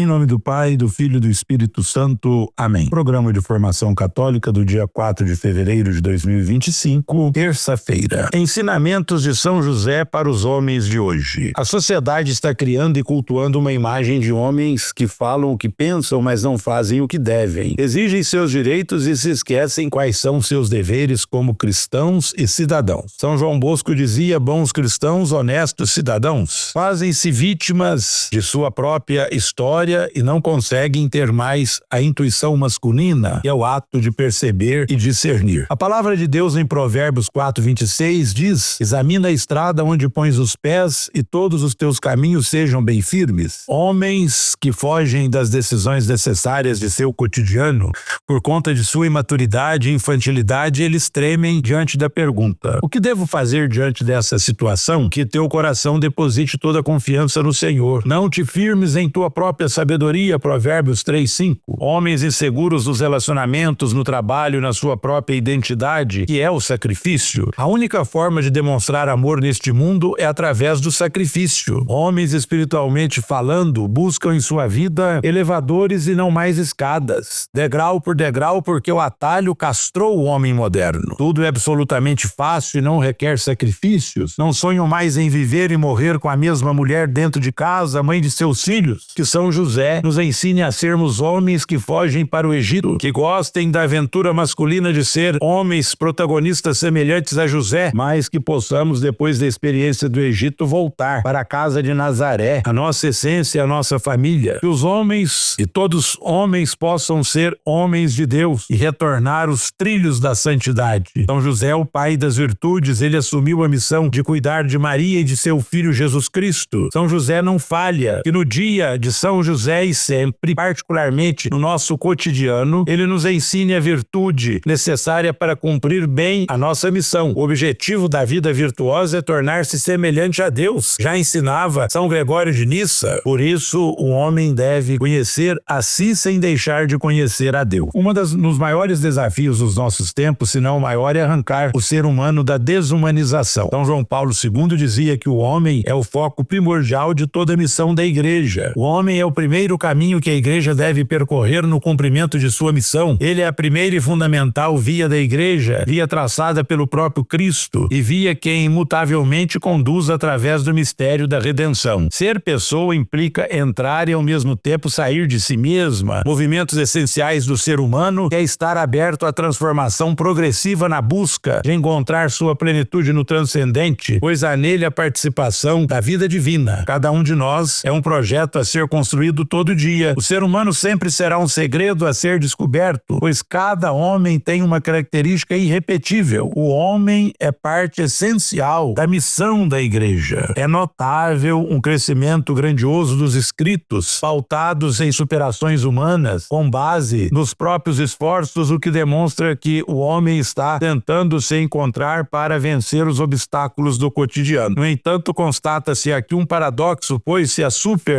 Em nome do Pai, do Filho e do Espírito Santo. Amém. Programa de Formação Católica do dia 4 de fevereiro de 2025, terça-feira. Ensinamentos de São José para os homens de hoje. A sociedade está criando e cultuando uma imagem de homens que falam o que pensam, mas não fazem o que devem. Exigem seus direitos e se esquecem quais são seus deveres como cristãos e cidadãos. São João Bosco dizia: bons cristãos, honestos cidadãos, fazem-se vítimas de sua própria história e não conseguem ter mais a intuição masculina, que é o ato de perceber e discernir. A palavra de Deus em Provérbios 4:26 diz: examina a estrada onde pões os pés e todos os teus caminhos sejam bem firmes. Homens que fogem das decisões necessárias de seu cotidiano por conta de sua imaturidade e infantilidade, eles tremem diante da pergunta: o que devo fazer diante dessa situação? Que teu coração deposite toda a confiança no Senhor. Não te firmes em tua própria sabedoria, Provérbios 3:5. Homens inseguros nos relacionamentos, no trabalho, na sua própria identidade, que é o sacrifício. A única forma de demonstrar amor neste mundo é através do sacrifício. Homens espiritualmente falando buscam em sua vida elevadores e não mais escadas, degrau por degrau, porque o atalho castrou o homem moderno. Tudo é absolutamente fácil e não requer sacrifícios. Não sonham mais em viver e morrer com a mesma mulher dentro de casa, mãe de seus filhos. Que São José nos ensine a sermos homens que fogem para o Egito, que gostem da aventura masculina de ser homens protagonistas semelhantes a José, mas que possamos, depois da experiência do Egito, voltar para a casa de Nazaré, a nossa essência, a nossa família. Que os homens e todos homens possam ser homens de Deus e retornar os trilhos da santidade. São José, o pai das virtudes, ele assumiu a missão de cuidar de Maria e de seu filho Jesus Cristo. São José não falha, que no dia de São José e sempre, particularmente no nosso cotidiano, ele nos ensine a virtude necessária para cumprir bem a nossa missão. O objetivo da vida virtuosa é tornar-se semelhante a Deus. Já ensinava São Gregório de Nissa. Por isso, o homem deve conhecer a si sem deixar de conhecer a Deus. Dos maiores desafios dos nossos tempos, se não o maior, é arrancar o ser humano da desumanização. São João Paulo II dizia que o homem é o foco primordial de toda a missão da igreja. O homem é o primeiro caminho que a igreja deve percorrer no cumprimento de sua missão. Ele é a primeira e fundamental via da igreja, via traçada pelo próprio Cristo e via que imutavelmente conduz através do mistério da redenção. Ser pessoa implica entrar e ao mesmo tempo sair de si mesma. Movimentos essenciais do ser humano é estar aberto à transformação progressiva na busca de encontrar sua plenitude no transcendente, pois há nele a participação da vida divina. Cada um de nós é um projeto a ser construído todo dia. O ser humano sempre será um segredo a ser descoberto, pois cada homem tem uma característica irrepetível. O homem é parte essencial da missão da igreja. É notável um crescimento grandioso dos escritos, pautados em superações humanas, com base nos próprios esforços, o que demonstra que o homem está tentando se encontrar para vencer os obstáculos do cotidiano. No entanto, constata-se aqui um paradoxo, pois se a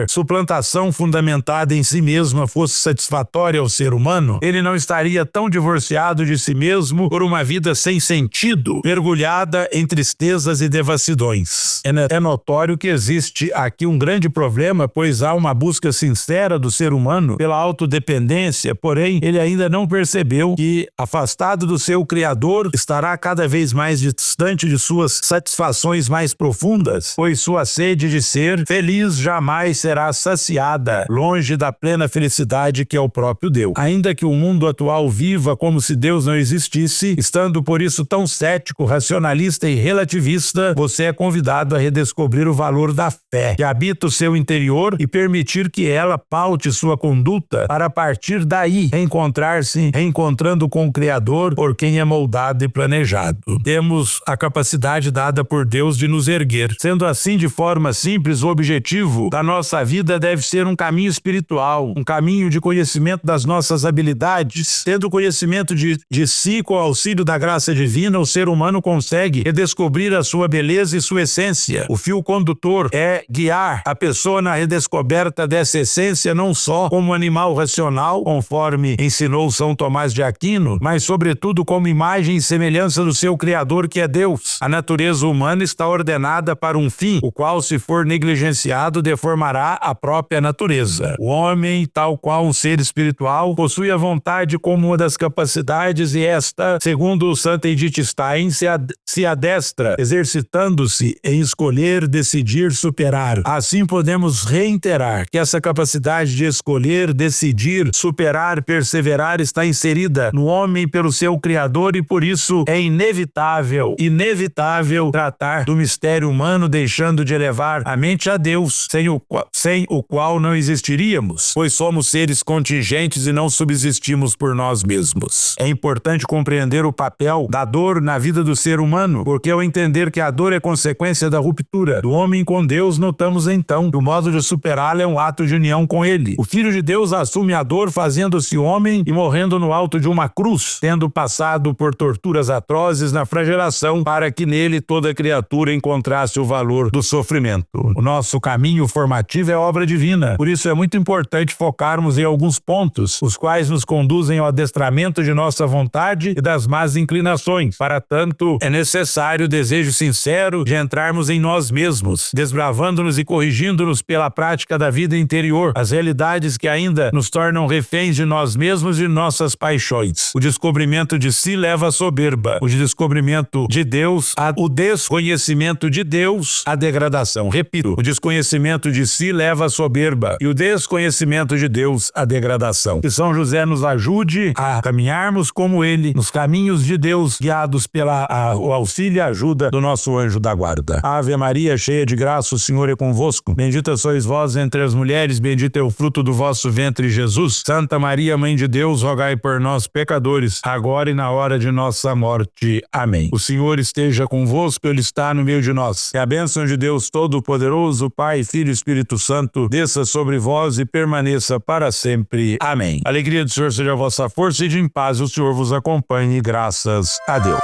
suplantação fundamentada em si mesma fosse satisfatória ao ser humano, ele não estaria tão divorciado de si mesmo por uma vida sem sentido, mergulhada em tristezas e devassidões. É notório que existe aqui um grande problema, pois há uma busca sincera do ser humano pela autodependência, porém ele ainda não percebeu que, afastado do seu Criador, estará cada vez mais distante de suas satisfações mais profundas, pois sua sede de ser feliz jamais será saciada, longe da plena felicidade que é o próprio Deus. Ainda que o mundo atual viva como se Deus não existisse, estando por isso tão cético, racionalista e relativista, você é convidado a redescobrir o valor da fé, que habita o seu interior, e permitir que ela paute sua conduta para, a partir daí, reencontrando com o Criador, por quem é moldado e planejado. Temos a capacidade dada por Deus de nos erguer. Sendo assim, de forma simples, o objetivo da nossa vida deve ser um caminho espiritual, um caminho de conhecimento das nossas habilidades. Tendo conhecimento de si com o auxílio da graça divina, o ser humano consegue redescobrir a sua beleza e sua essência. O fio condutor é guiar a pessoa na redescoberta dessa essência, não só como animal racional, conforme ensinou São Tomás de Aquino, mas sobretudo como imagem e semelhança do seu Criador, que é Deus. A natureza humana está ordenada para um fim, o qual, se for negligenciado, deformará a própria natureza. natureza. O homem, tal qual um ser espiritual, possui a vontade como uma das capacidades e esta, segundo o Santo Edith Stein, se adestra, exercitando-se em escolher, decidir, superar. Assim podemos reiterar que essa capacidade de escolher, decidir, superar, perseverar está inserida no homem pelo seu Criador e por isso é inevitável tratar do mistério humano, deixando de elevar a mente a Deus, sem o qual não existiríamos, pois somos seres contingentes e não subsistimos por nós mesmos. É importante compreender o papel da dor na vida do ser humano, porque ao entender que a dor é consequência da ruptura do homem com Deus, notamos então que o modo de superá-la é um ato de união com Ele. O Filho de Deus assume a dor fazendo-se homem e morrendo no alto de uma cruz, tendo passado por torturas atrozes na flagelação, para que nele toda criatura encontrasse o valor do sofrimento. O nosso caminho formativo é obra divina, por isso é muito importante focarmos em alguns pontos, os quais nos conduzem ao adestramento de nossa vontade e das más inclinações. Para tanto, é necessário o desejo sincero de entrarmos em nós mesmos, desbravando-nos e corrigindo-nos pela prática da vida interior, as realidades que ainda nos tornam reféns de nós mesmos e de nossas paixões. O descobrimento de si leva à soberba, o desconhecimento de Deus à degradação. Repito, o desconhecimento de si leva à soberba e o desconhecimento de Deus à degradação. Que São José nos ajude a caminharmos como ele, nos caminhos de Deus, guiados o auxílio e ajuda do nosso anjo da guarda. Ave Maria, cheia de graça, o Senhor é convosco. Bendita sois vós entre as mulheres, bendito é o fruto do vosso ventre, Jesus. Santa Maria, Mãe de Deus, rogai por nós, pecadores, agora e na hora de nossa morte. Amém. O Senhor esteja convosco, Ele está no meio de nós. Que a bênção de Deus Todo-Poderoso, Pai, Filho e Espírito Santo, desça sobre vós e permaneça para sempre. Amém. A alegria do Senhor seja a vossa força e de em paz o Senhor vos acompanhe. Graças a Deus.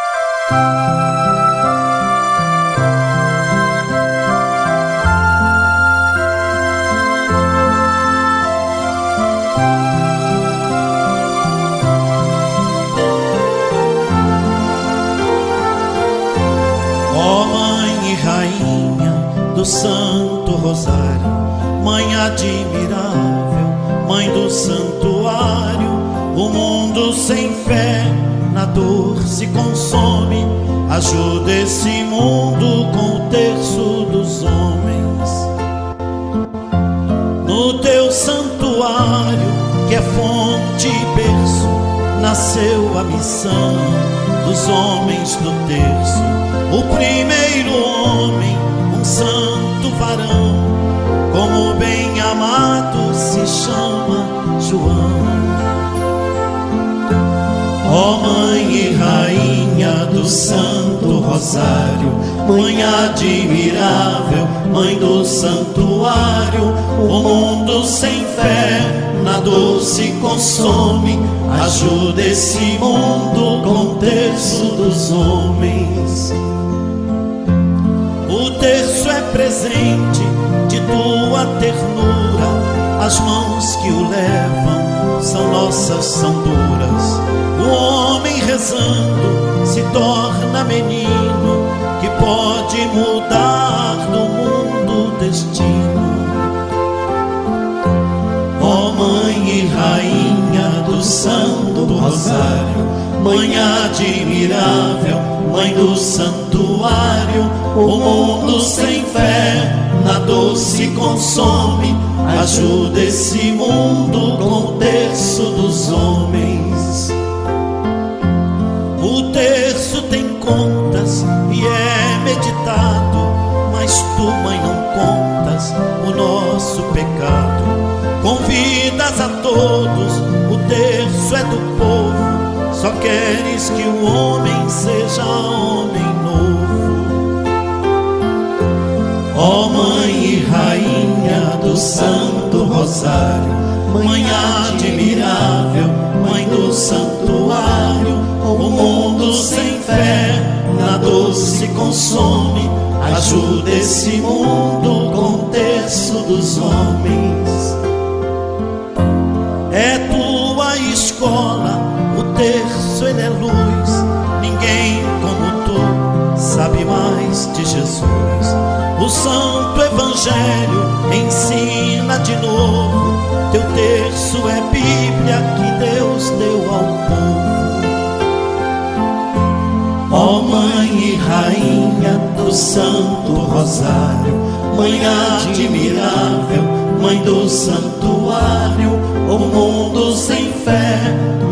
Ó Mãe e Rainha do Santo Rosário, Mãe admirável, Mãe do Santuário, o mundo sem fé na dor se consome. Ajuda esse mundo com o terço dos homens. No teu santuário, que é fonte e berço, nasceu a missão dos homens do terço. O primeiro homem, um santo varão, como bem amado se chama João. Ó Mãe e Rainha do Santo Rosário, Mãe admirável, Mãe do Santuário, o mundo sem fé na dor se consome. Ajuda esse mundo com o terço dos homens. O terço é presente de tua ternura, as mãos que o levam são nossas, são duras. O homem rezando se torna menino, que pode mudar do mundo o destino. Ó Mãe e Rainha do Santo Rosário, Mãe admirável, Mãe do Santuário, o mundo sem fé na dor se consome. Ajuda esse mundo com o terço dos homens. O terço tem contas e é meditado, mas tu, Mãe, não contas o nosso pecado. Convidas a todos, o terço é do povo, só queres que o homem seja homem novo. Ó Mãe e Rainha do Santo Rosário, Mãe admirável, Mãe do Santuário, o mundo sem fé na dor se consome. Ajuda esse mundo com o terço dos homens. É tua escola, o terço ele é luz. Ninguém como tu sabe mais de Jesus. O Santo Evangelho ensina de novo teu terço é Bíblia que Deus deu ao povo. Ó Mãe e Rainha do Santo Rosário, Mãe admirável, Mãe do Santuário, o mundo sem fé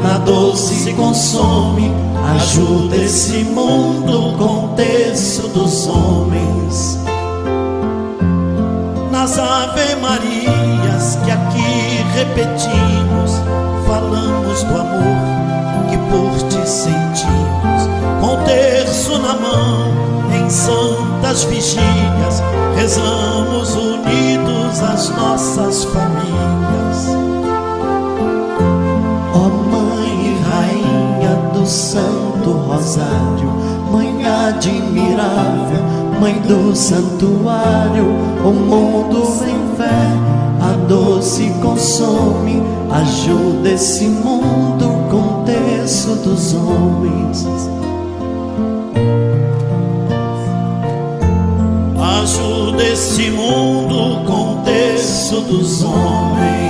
na dor se consome. Ajuda esse mundo com o terço dos homens. Nas Ave Marias que aqui repetimos, falamos do amor que por ti sentimos. Com o terço na mão, em santas vigílias, rezamos unidos as nossas famílias. Ó Mãe e Rainha do Santo Rosário, Mãe admirável, Mãe do Santuário, o mundo sem fé a dor se consome. Ajuda esse mundo com o terço dos homens. Ajuda esse mundo com o terço dos homens.